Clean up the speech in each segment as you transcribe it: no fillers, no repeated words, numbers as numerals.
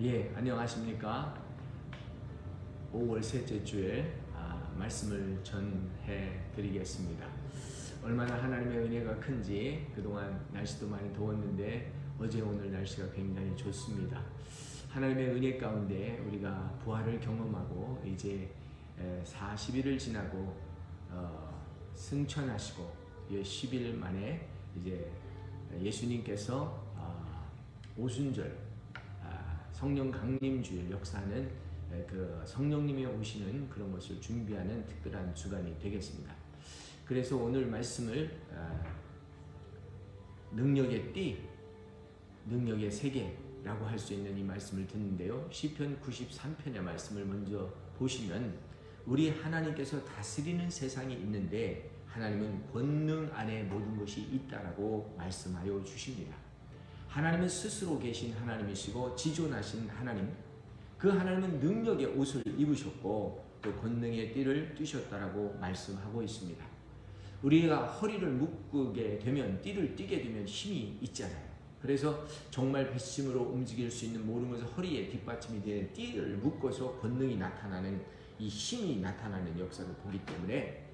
예, 안녕하십니까. 5월 셋째 주에 말씀을 전해 드리겠습니다. 얼마나 하나님의 은혜가 큰지 그동안 날씨도 많이 더웠는데 어제 오늘 날씨가 굉장히 좋습니다. 하나님의 은혜 가운데 우리가 부활을 경험하고 이제 40일을 지나고 승천하시고 10일 만에 이제 예수님께서 오순절 성령 강림주일 역사는 그 성령님이 오시는 그런 것을 준비하는 특별한 주간이 되겠습니다. 그래서 오늘 말씀을 능력의 띠, 능력의 세계라고 할 수 있는 이 말씀을 듣는데요. 시편 93편의 말씀을 먼저 보시면 우리 하나님께서 다스리는 세상이 있는데 하나님은 권능 안에 모든 것이 있다라고 말씀하여 주십니다. 하나님은 스스로 계신 하나님이시고 지존하신 하나님, 그 하나님은 능력의 옷을 입으셨고 또 권능의 띠를 띠셨다라고 말씀하고 있습니다. 우리가 허리를 묶게 되면, 띠를 띠게 되면 힘이 있잖아요. 그래서 정말 배심으로 움직일 수 있는 모든 것을 허리에 뒷받침이 되는 띠를 묶어서 권능이 나타나는, 이 힘이 나타나는 역사를 보기 때문에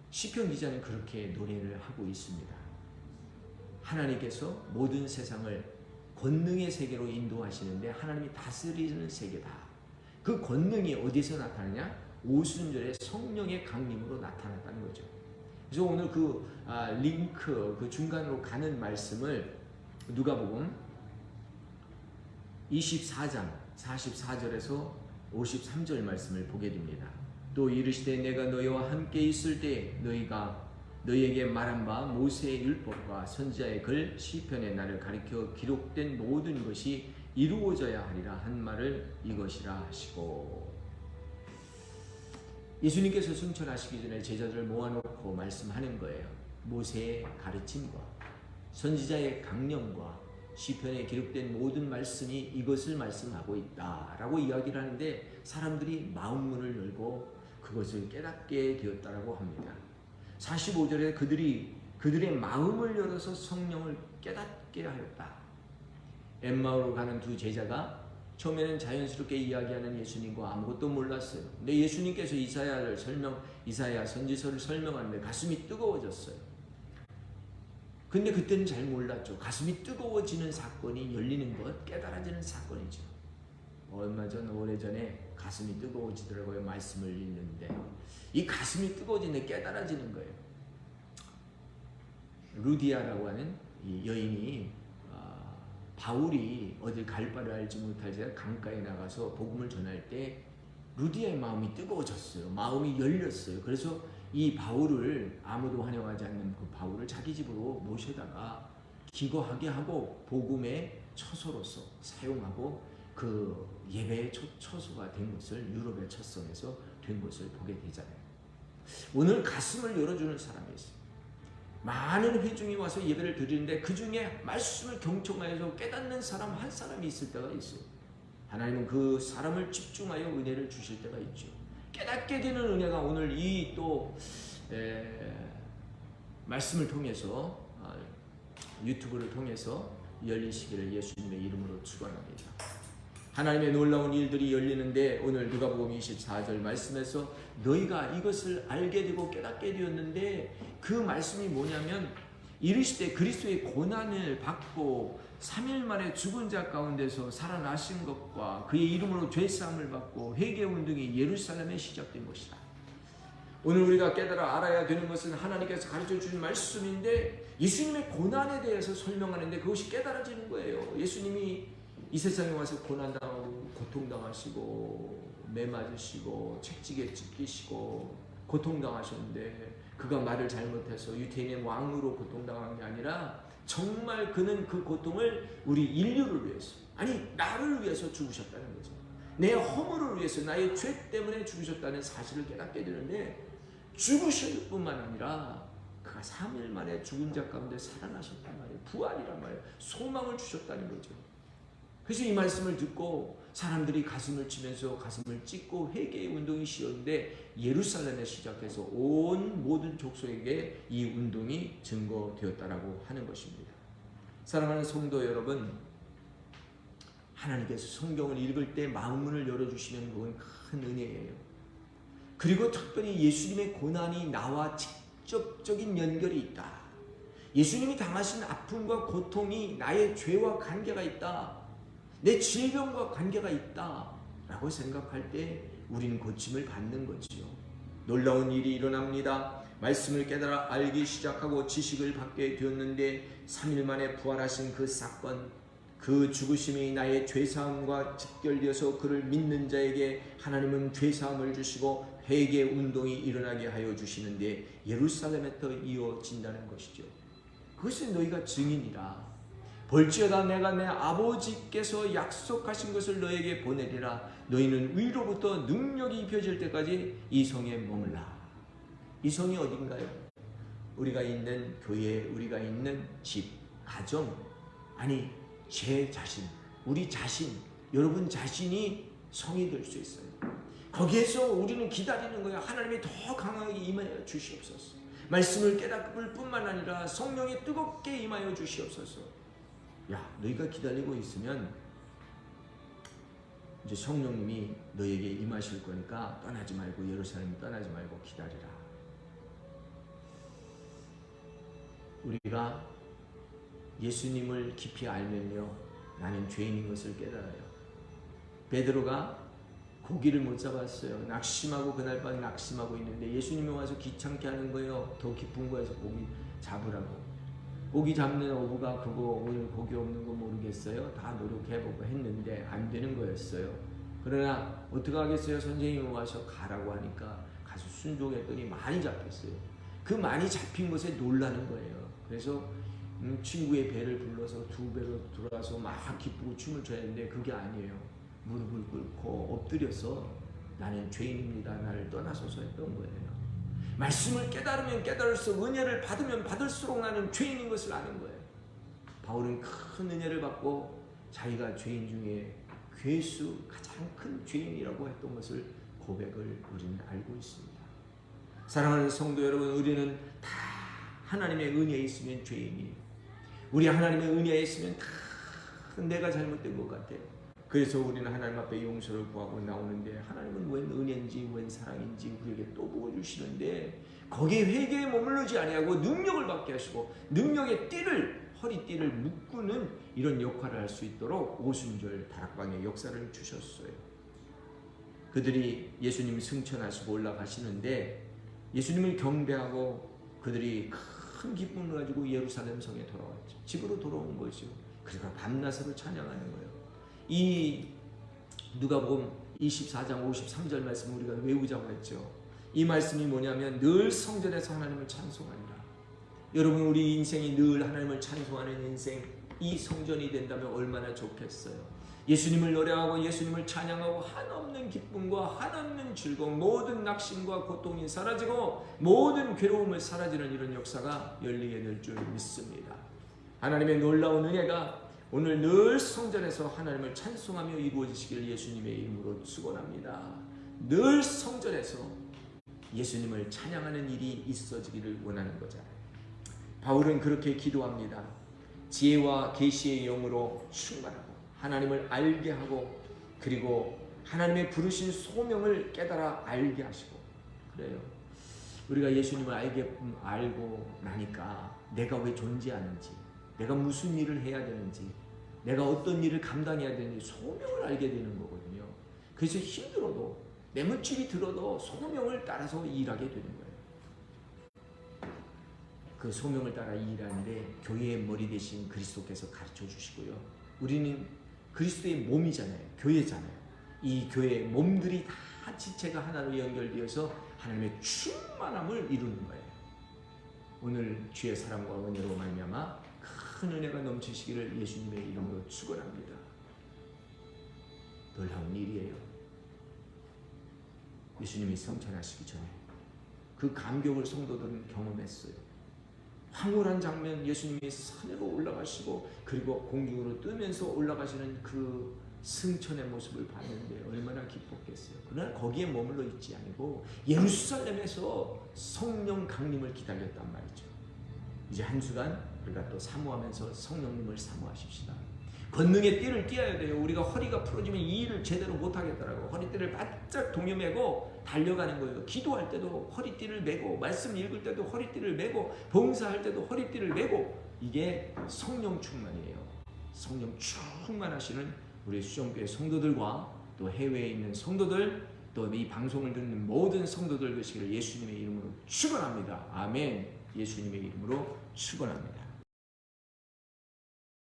시편 기자는 그렇게 노래를 하고 있습니다. 하나님께서 모든 세상을 권능의 세계로 인도하시는데 하나님이 다스리는 세계다. 그 권능이 어디서 나타나냐? 오순절에 성령의 강림으로 나타났다는 거죠. 그래서 오늘 그 링크, 그 중간으로 가는 말씀을 누가복음 24장 44절에서 53절 말씀을 보게 됩니다. 또 이르시되 내가 너희와 함께 있을 때 너희가 너희에게 말한 바 모세의 율법과 선지자의 글 시편에 나를 가리켜 기록된 모든 것이 이루어져야 하리라 한 말을 이것이라 하시고, 예수님께서 승천하시기 전에 제자들을 모아놓고 말씀하는 거예요. 모세의 가르침과 선지자의 강령과 시편에 기록된 모든 말씀이 이것을 말씀하고 있다라고 이야기를 하는데 사람들이 마음문을 열고 그것을 깨닫게 되었다라고 합니다. 45절에 그들의 마음을 열어서 성령을 깨닫게 하였다. 엠마오로 가는 두 제자가 처음에는 자연스럽게 이야기하는 예수님과 아무것도 몰랐어요. 근데 예수님께서 이사야 선지서를 설명하는데 가슴이 뜨거워졌어요. 근데 그때는 잘 몰랐죠. 가슴이 뜨거워지는 사건이 열리는 것, 깨달아지는 사건이죠. 오래전에 가슴이 뜨거워지더라고요. 말씀을 읽는데 이 가슴이 뜨거워지는데 깨달아지는 거예요. 루디아라고 하는 이 여인이 바울이 어딜 갈 바를 알지 못하자 강가에 나가서 복음을 전할 때 루디아의 마음이 뜨거워졌어요. 마음이 열렸어요. 그래서 이 바울을, 아무도 환영하지 않는 그 바울을 자기 집으로 모셔다가 기거하게 하고 복음의 처소로서 사용하고 그 예배의 처소가 된 것을, 유럽의 첫성에서 된 것을 보게 되잖아요. 오늘 가슴을 열어주는 사람이 있어요. 많은 회중이 와서 예배를 드리는데 그 중에 말씀을 경청하여서 깨닫는 사람 한 사람이 있을 때가 있어요. 하나님은 그 사람을 집중하여 은혜를 주실 때가 있죠. 깨닫게 되는 은혜가 오늘 이 또 말씀을 통해서, 유튜브를 통해서 열리시기를 예수님의 이름으로 축원합니다. 하나님의 놀라운 일들이 열리는데 오늘 누가복음 24절 말씀에서 너희가 이것을 알게 되고 깨닫게 되었는데 그 말씀이 뭐냐면, 이르시되 그리스도의 고난을 받고 3일 만에 죽은 자 가운데서 살아나신 것과 그의 이름으로 죄사함을 받고 회개 운동이 예루살렘에 시작된 것이다. 오늘 우리가 깨달아 알아야 되는 것은 하나님께서 가르쳐 주신 말씀인데 예수님의 고난에 대해서 설명하는데 그것이 깨달아지는 거예요. 예수님이 이 세상에 와서 고난당하고 고통당하시고 매 맞으시고 책지게 찢기시고 고통당하셨는데 그가 말을 잘못해서 유태인의 왕으로 고통당한 게 아니라 정말 그는 그 고통을 우리 인류를 위해서, 아니 나를 위해서 죽으셨다는 거죠. 내 허물을 위해서, 나의 죄 때문에 죽으셨다는 사실을 깨닫게 되는데, 죽으실 뿐만 아니라 그가 3일 만에 죽은 자 가운데 살아나셨단 말이에요. 부활이란 말이에요. 소망을 주셨다는 거죠. 그래서 이 말씀을 듣고 사람들이 가슴을 치면서 가슴을 찢고 회개의 운동이 시작되었는데 예루살렘에 시작해서 온 모든 족속에게 이 운동이 증거되었다라고 하는 것입니다. 사랑하는 성도 여러분, 하나님께서 성경을 읽을 때 마음문을 열어주시면 그건 큰 은혜예요. 그리고 특별히 예수님의 고난이 나와 직접적인 연결이 있다. 예수님이 당하신 아픔과 고통이 나의 죄와 관계가 있다. 내 질병과 관계가 있다. 라고 생각할 때 우리는 고침을 받는 거지요. 놀라운 일이 일어납니다. 말씀을 깨달아 알기 시작하고 지식을 받게 되었는데 3일 만에 부활하신 그 사건, 그 죽으심이 나의 죄사함과 직결되어서 그를 믿는 자에게 하나님은 죄사함을 주시고 회개 운동이 일어나게 하여 주시는데 예루살렘에서 이어진다는 것이죠. 그것은 너희가 증인이라. 볼지어다 내가 내 아버지께서 약속하신 것을 너에게 보내리라. 너희는 위로부터 능력이 입혀질 때까지 이 성에 머물라. 이 성이 어딘가요? 우리가 있는 교회, 우리가 있는 집, 가정, 아니 제 자신, 우리 자신, 여러분 자신이 성이 될 수 있어요. 거기에서 우리는 기다리는 거예요. 하나님이 더 강하게 임하여 주시옵소서. 말씀을 깨닫을 뿐만 아니라 성령이 뜨겁게 임하여 주시옵소서. 야, 너희가 기다리고 있으면 이제 성령님이 너에게 임하실 거니까 떠나지 말고, 예루살렘 떠나지 말고 기다리라. 우리가 예수님을 깊이 알면요, 나는 죄인인 것을 깨달아요. 베드로가 고기를 못 잡았어요. 낙심하고 그날 밤 낙심하고 있는데 예수님이 와서 귀찮게 하는 거예요. 더 깊은 거에서 고기 잡으라고. 고기 잡는 어부가 그거 오늘 고기 없는 거 모르겠어요. 다 노력해보고 했는데 안 되는 거였어요. 그러나 어떻게 하겠어요? 선생님이 와서 가라고 하니까 가서 순종했더니 많이 잡혔어요. 그 많이 잡힌 것에 놀라는 거예요. 그래서 친구의 배를 불러서 2배로 돌아서 막 기쁘고 춤을 춰야 했는데 그게 아니에요. 무릎을 꿇고 엎드려서 나는 죄인입니다. 나를 떠나소서 했던 거예요. 말씀을 깨달으면 깨달을수록, 은혜를 받으면 받을수록 나는 죄인인 것을 아는 거예요. 바울은 큰 은혜를 받고 자기가 죄인 중에 괴수, 가장 큰 죄인이라고 했던 것을 고백을 우리는 알고 있습니다. 사랑하는 성도 여러분, 우리는 다 하나님의 은혜에 있으면 죄인이에요. 우리 하나님의 은혜에 있으면 다 내가 잘못된 것 같아요. 그래서 우리는 하나님 앞에 용서를 구하고 나오는데 하나님은 웬 은혜인지 웬 사랑인지 우리에게 또 보여주시는데 거기에 회개에 머무르지 아니하고 능력을 받게 하시고 능력의 띠를, 허리띠를 묶는 이런 역할을 할 수 있도록 오순절 다락방의 역사를 주셨어요. 그들이 예수님 승천하시고 올라가시는데 예수님을 경배하고 그들이 큰 기쁨을 가지고 예루살렘 성에 돌아왔죠. 집으로 돌아온 거죠. 그리고 밤낮으로 찬양하는 거예요. 이 누가복음 24장 53절 말씀 우리가 외우자고 했죠. 이 말씀이 뭐냐면 늘 성전에서 하나님을 찬송하리라. 여러분, 우리 인생이 늘 하나님을 찬송하는 인생, 이 성전이 된다면 얼마나 좋겠어요. 예수님을 노래하고 예수님을 찬양하고 한없는 기쁨과 한없는 즐거움, 모든 낙심과 고통이 사라지고 모든 괴로움을 사라지는 이런 역사가 열리게 될 줄 믿습니다. 하나님의 놀라운 은혜가 오늘 늘 성전에서 하나님을 찬송하며 이루어지시길 예수님의 이름으로 축원합니다. 늘 성전에서 예수님을 찬양하는 일이 있어지기를 원하는 거잖아요. 바울은 그렇게 기도합니다. 지혜와 계시의 영으로 충만하고 하나님을 알게 하고 그리고 하나님의 부르신 소명을 깨달아 알게 하시고. 그래요. 우리가 예수님을 알고 나니까 내가 왜 존재하는지, 내가 무슨 일을 해야 되는지, 내가 어떤 일을 감당해야 되는지 소명을 알게 되는 거거든요. 그래서 힘들어도, 내무집이 들어도 소명을 따라서 일하게 되는 거예요. 그 소명을 따라 일하는데 교회의 머리 대신 그리스도께서 가르쳐 주시고요. 우리는 그리스도의 몸이잖아요. 교회잖아요. 이 교회의 몸들이 다 지체가 하나로 연결되어서 하나님의 충만함을 이루는 거예요. 오늘 주의 사랑과 은혜로 말미암아 큰 은혜가 넘치시기를 예수님의 이름으로 축원합니다. 놀라운 일이에요. 예수님이 성천하시기 전에 그 감격을 성도들은 경험했어요. 황홀한 장면, 예수님이 산으로 올라가시고 그리고 공중으로 뜨면서 올라가시는 그 승천의 모습을 봤는데 얼마나 기뻤겠어요. 그러나 거기에 머물러 있지 아니고 예루살렘에서 성령 강림을 기다렸단 말이죠. 이제 한 주간 우리가 또 사모하면서 성령님을 사모하십시다. 권능의 띠를 띄어야 돼요. 우리가 허리가 풀어지면 이 일을 제대로 못하겠더라고. 허리띠를 바짝 동여매고 달려가는 거예요. 기도할 때도 허리띠를 메고, 말씀 읽을 때도 허리띠를 메고, 봉사할 때도 허리띠를 메고. 이게 성령 충만이에요. 성령 충만하시는 우리 수정교회 성도들과 또 해외에 있는 성도들, 또 이 방송을 듣는 모든 성도들 되시기를 예수님의 이름으로 축원합니다. 아멘. 예수님의 이름으로 축원합니다.